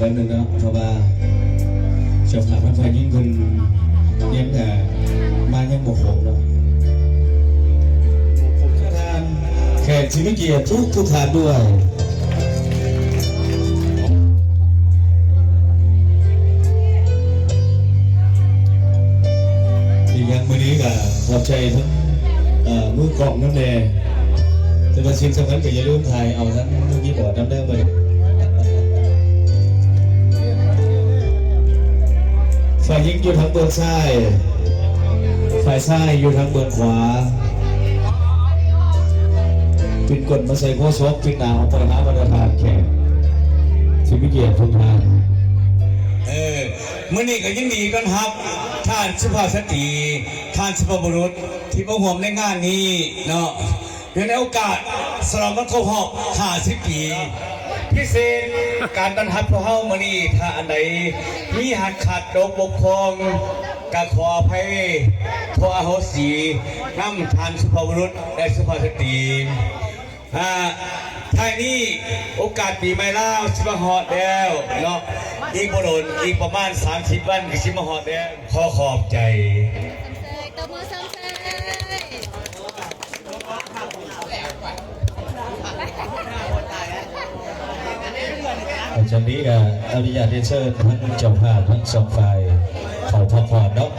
แป๊บนึงเนาะเพราะว่าเจ้าภาพไฟยิ่งขึ้นยังแต่มายังบกหกเนาะทานแขกที่ไม่เกียรติทุกทานด้วยอีกอย่างวันนี้ก็ขอบใจทั้งมือกล่องน้ำแดงจะมาชิมสักครั้งก็อย่าลืมถ่ายเอาทั้งมือกี้บอร์ดน้ำแดงไปฝ่ายยิงอยู่ทางเบื้องซ้ายฝ่ายซ้ายอยู่ทางเบื้องขวาปิดกดมาใส่โค้ชปิดหนาวไปหาบรรดาทานแขกที่ไม่เกียรติทุกทานมื่อนี้ก็ยังดีกันครับท่านสุภาพสตรีท่านสุภาพบุรุษที่มาห่วงในงานนี้เนาะเนื่องในโอกาสสำหรับวันครบรอบ50 ปีพิเศษการต้อนรับพวกเฮามื่อนี้ถ้าอันใดมีหักขาดตกบกพร่องก็ขออภัยขออโหสินำท่านสุภาพบุรุษและสุภาพสตรีท้ายนี้โอกาสปีใหม่แล้วสิมาฮอดแล้วเนาะอีกบ่โดนอีกประมาณ30 วันก็สิมาฮอดแล้วขอขอบใจตบมือซ้ำจากนี้ก็อนุญาตเชิญทั้งเจ้าภาพทั้งสองฝ่ายขอพักผ่อนเนาะ